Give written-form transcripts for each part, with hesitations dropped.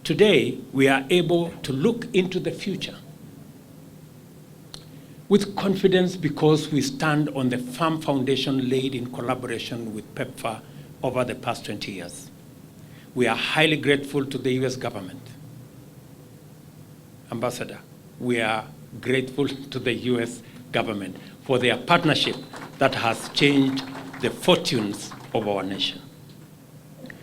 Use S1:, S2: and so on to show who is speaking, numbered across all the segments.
S1: Today, we are able to look into the future with confidence because we stand on the firm foundation laid in collaboration with PEPFAR over the past 20 years. We are highly grateful to the US government. Ambassador, we are grateful to the US government for their partnership that has changed the fortunes of our nation.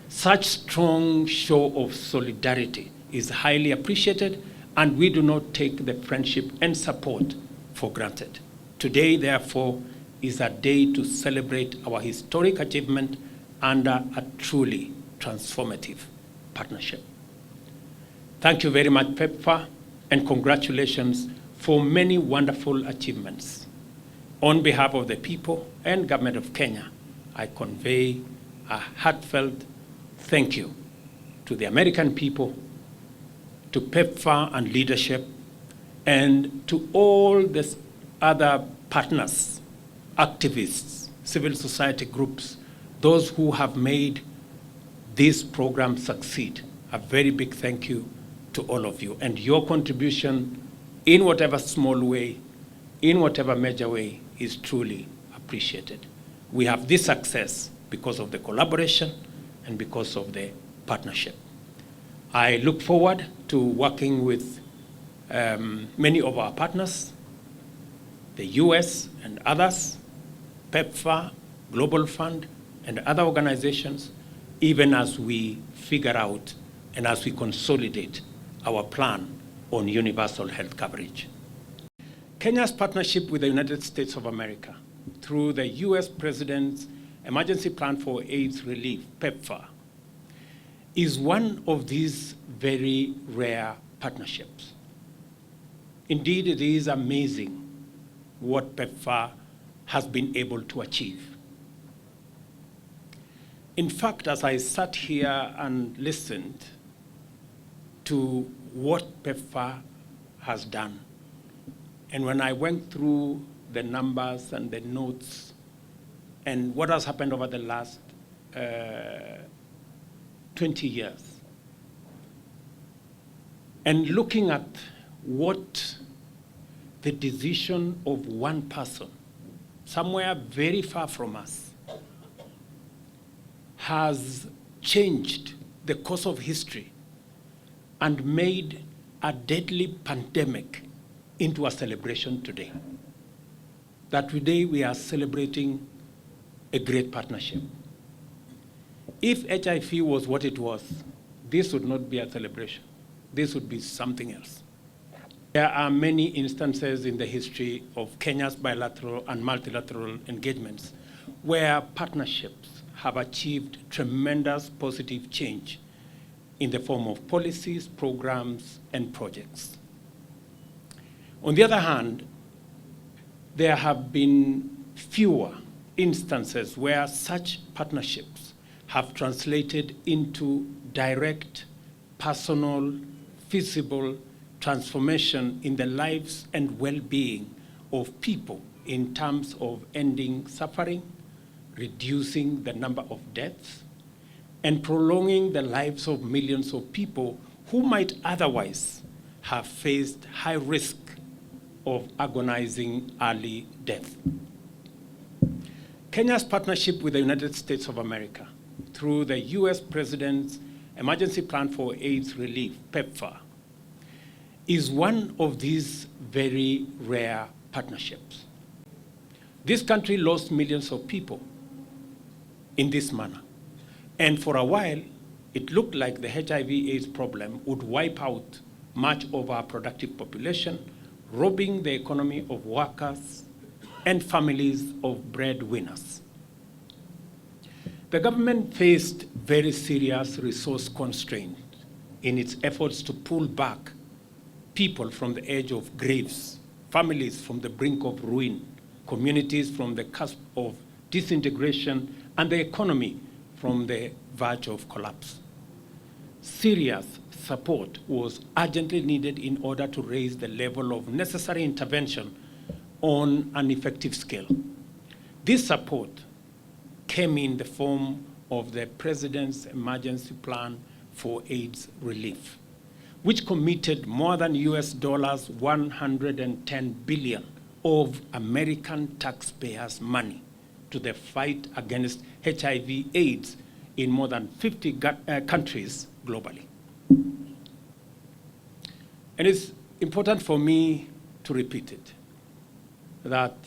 S1: Such strong show of solidarity is highly appreciated, and we do not take the friendship and support for granted. Today, therefore, is a day to celebrate our historic achievement under a truly transformative partnership. Thank you very much, PEPFAR, and congratulations for many wonderful achievements. On behalf of the people and government of Kenya, I convey a heartfelt thank you to the American people, to PEPFAR and leadership, and to all the other partners, activists, civil society groups, those who have made this program succeed. A very big thank you to all of you. And your contribution, in whatever small way, in whatever major way, is truly appreciated. We have this success because of the collaboration and because of the partnership. I look forward to working with many of our partners, the US and others, PEPFAR, Global Fund, and other organizations, even as we figure out and as we consolidate our plan on universal health coverage. Kenya's partnership with the United States of America through the US President's Emergency Plan for AIDS Relief, PEPFAR, is one of these very rare partnerships. Indeed, it is amazing what PEPFAR has been able to achieve. In fact, as I sat here and listened to what PEPFAR has done, and when I went through the numbers and the notes and what has happened over the last 20 years, and looking at what the decision of one person, somewhere very far from us, has changed the course of history and made a deadly pandemic into a celebration today. That today we are celebrating a great partnership. If HIV was what it was, this would not be a celebration. This would be something else. There are many instances in the history of Kenya's bilateral and multilateral engagements where partnerships have achieved tremendous positive change in the form of policies, programs, and projects. On the other hand, there have been fewer instances where such partnerships have translated into direct, personal, feasible transformation in the lives and well-being of people in terms of ending suffering, reducing the number of deaths, and prolonging the lives of millions of people who might otherwise have faced high risk of agonizing early death. Kenya's partnership with the United States of America through the US President's Emergency Plan for AIDS Relief, PEPFAR, is one of these very rare partnerships. This country lost millions of people in this manner. And for a while, it looked like the HIV/AIDS problem would wipe out much of our productive population, robbing the economy of workers and families of breadwinners. The government faced very serious resource constraints in its efforts to pull back people from the edge of graves, families from the brink of ruin, communities from the cusp of disintegration, and the economy from the verge of collapse. Serious support was urgently needed in order to raise the level of necessary intervention on an effective scale. This support came in the form of the President's Emergency Plan for AIDS Relief, which committed more than US dollars 110 billion of American taxpayers' money to the fight against HIV/AIDS in more than 50 countries globally. And it's important for me to repeat it, that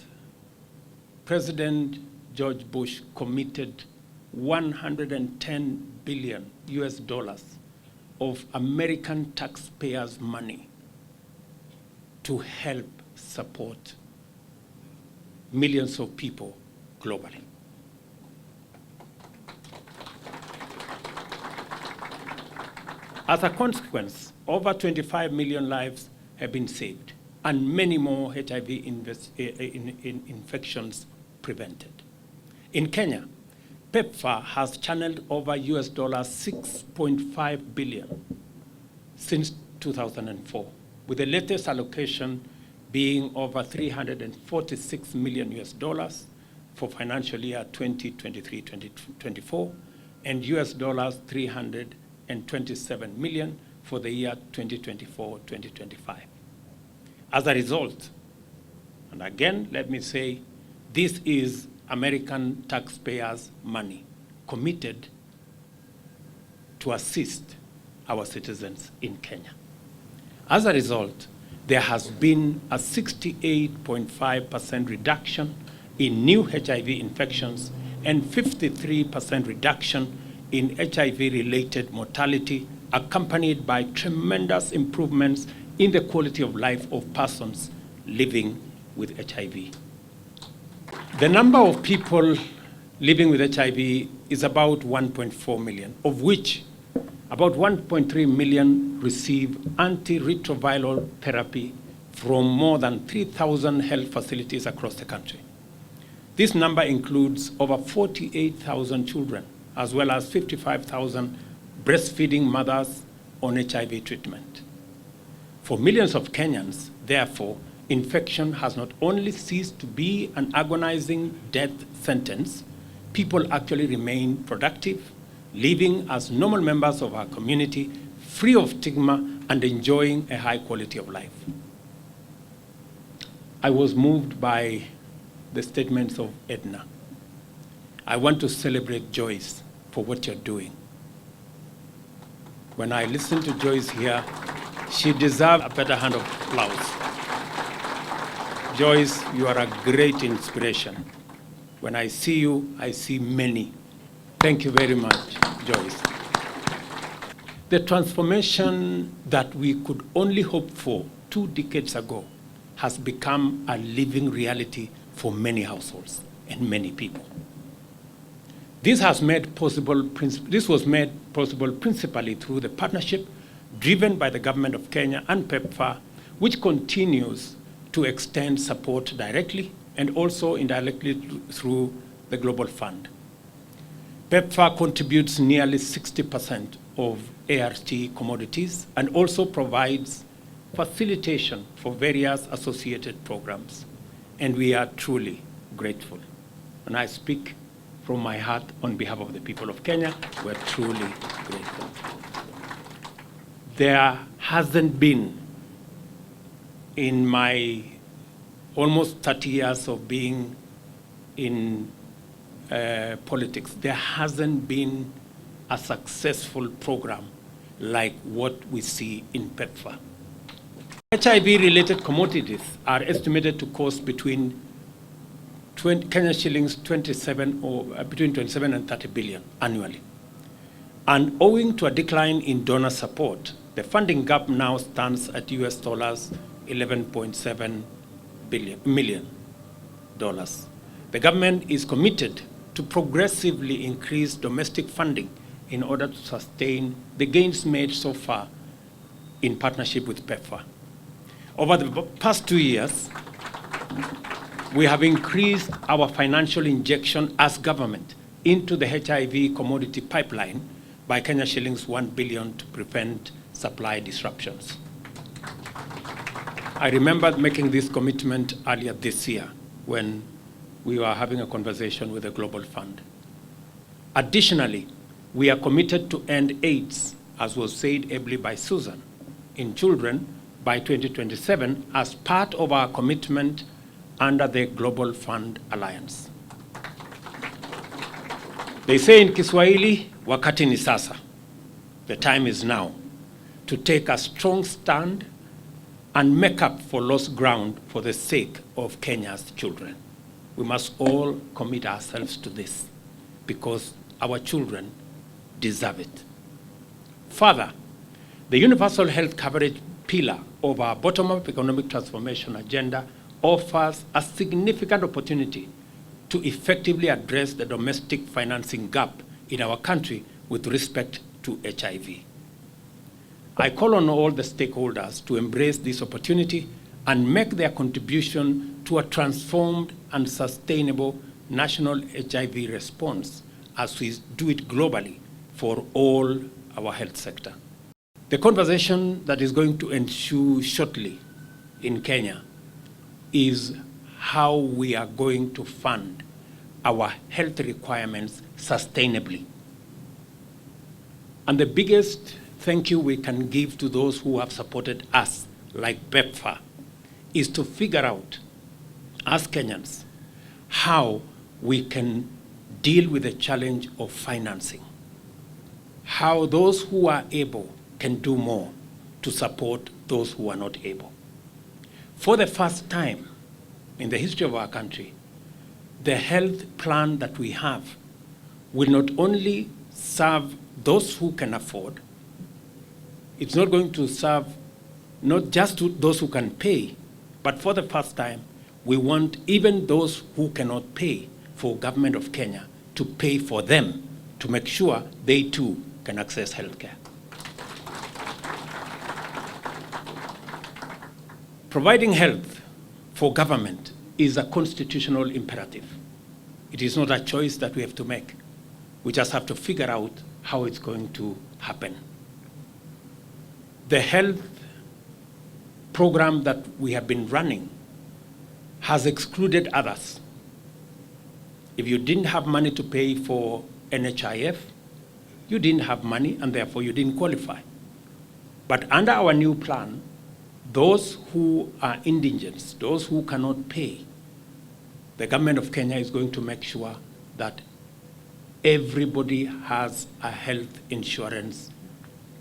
S1: President George Bush committed 110 billion US dollars of American taxpayers' money to help support millions of people globally. As a consequence, over 25 million lives have been saved and many more HIV infections prevented. In Kenya, PEPFAR has channeled over US dollars 6.5 billion since 2004, with the latest allocation being over 346 million US dollars for financial year 2023-2024 and US dollars 327 million for the year 2024-2025. As a result, and again, let me say, this is American taxpayers' money committed to assist our citizens in Kenya. As a result, there has been a 68.5% reduction in new HIV infections and 53% reduction in HIV-related mortality, accompanied by tremendous improvements in the quality of life of persons living with HIV. The number of people living with HIV is about 1.4 million, of which about 1.3 million receive antiretroviral therapy from more than 3,000 health facilities across the country. This number includes over 48,000 children, as well as 55,000 breastfeeding mothers on HIV treatment. For millions of Kenyans, therefore, infection has not only ceased to be an agonizing death sentence, people actually remain productive, living as normal members of our community, free of stigma and enjoying a high quality of life. I was moved by the statements of Edna. I want to celebrate Joyce for what you're doing. When I listen to Joyce here, she deserves a better hand of applause. Joyce, you are a great inspiration. When I see you, I see many. Thank you very much, Joyce. The transformation that we could only hope for 2 decades ago has become a living reality for many households and many people. This was made possible principally through the partnership driven by the government of Kenya and PEPFAR, which continues to extend support directly and also indirectly through the Global Fund. PEPFAR contributes nearly 60% of ART commodities and also provides facilitation for various associated programs. And we are truly grateful. And I speak from my heart on behalf of the people of Kenya. We're truly grateful. There hasn't been, in my almost 30 years of being in politics, there hasn't been a successful program like what we see in PEPFAR. HIV-related commodities are estimated to cost between Kenya shillings 27 or between 27 and 30 billion annually. And owing to a decline in donor support, the funding gap now stands at US dollars 11.7 million. The government is committed to progressively increase domestic funding in order to sustain the gains made so far in partnership with PEPFAR. Over the past 2 years, we have increased our financial injection as government into the HIV commodity pipeline by Kenya shillings 1 billion to prevent supply disruptions. I remember making this commitment earlier this year when we were having a conversation with the Global Fund. Additionally, we are committed to end AIDS, as was said ably by Susan, in children by 2027 as part of our commitment under the Global Fund Alliance. They say in Kiswahili, wakati ni sasa. The time is now to take a strong stand and make up for lost ground for the sake of Kenya's children. We must all commit ourselves to this because our children deserve it. Further, the universal health coverage pillar of our bottom-up economic transformation agenda offers a significant opportunity to effectively address the domestic financing gap in our country with respect to HIV. I call on all the stakeholders to embrace this opportunity and make their contribution to a transformed and sustainable national HIV response as we do it globally for all our health sector. The conversation that is going to ensue shortly in Kenya is how we are going to fund our health requirements sustainably. And the biggest thank you we can give to those who have supported us, like PEPFAR, is to figure out, as Kenyans, how we can deal with the challenge of financing, how those who are able can do more to support those who are not able. For the first time in the history of our country, the health plan that we have will not only serve those who can afford, it's not going to serve not just to those who can pay, but for the first time, we want even those who cannot pay for government of Kenya to pay for them to make sure they too can access healthcare. Providing health for government is a constitutional imperative. It is not a choice that we have to make. We just have to figure out how it's going to happen. The health program that we have been running has excluded others. If you didn't have money to pay for NHIF, you didn't have money and therefore you didn't qualify. But under our new plan, those who are indigent, those who cannot pay, the government of Kenya is going to make sure that everybody has a health insurance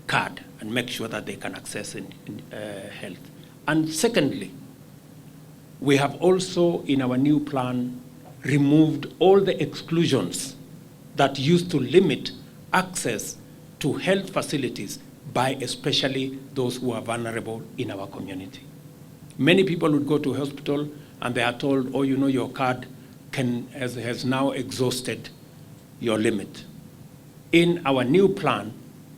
S1: card and make sure that they can access health. And secondly, we have also in our new plan removed all the exclusions that used to limit access to health facilities by especially those who are vulnerable in our community. Many people would go to hospital and they are told, oh, you know, your card has now exhausted your limit. In our new plan,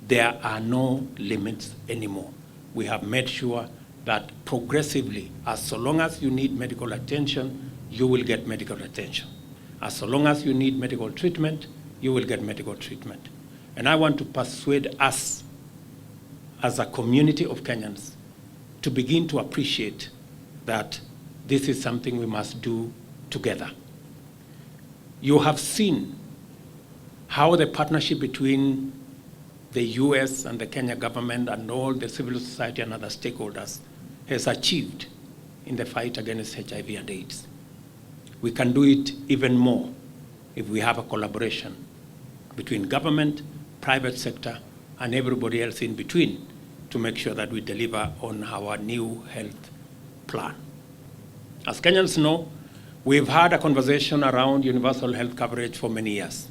S1: there are no limits anymore. We have made sure that progressively, as so long as you need medical attention, you will get medical attention. As so long as you need medical treatment, you will get medical treatment. And I want to persuade us as a community of Kenyans to begin to appreciate that this is something we must do together. You have seen how the partnership between the US and the Kenya government and all the civil society and other stakeholders has achieved in the fight against HIV and AIDS. We can do it even more if we have a collaboration between government, private sector, and everybody else in between to make sure that we deliver on our new health plan. As Kenyans know, we've had a conversation around universal health coverage for many years.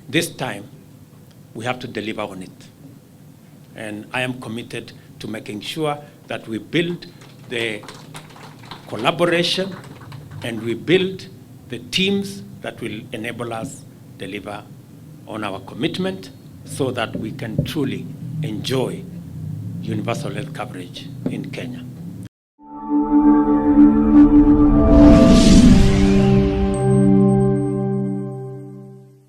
S1: This time, we have to deliver on it. And I am committed to making sure that we build the collaboration and we build the teams that will enable us deliver on our commitment so that we can truly enjoy universal health coverage in Kenya.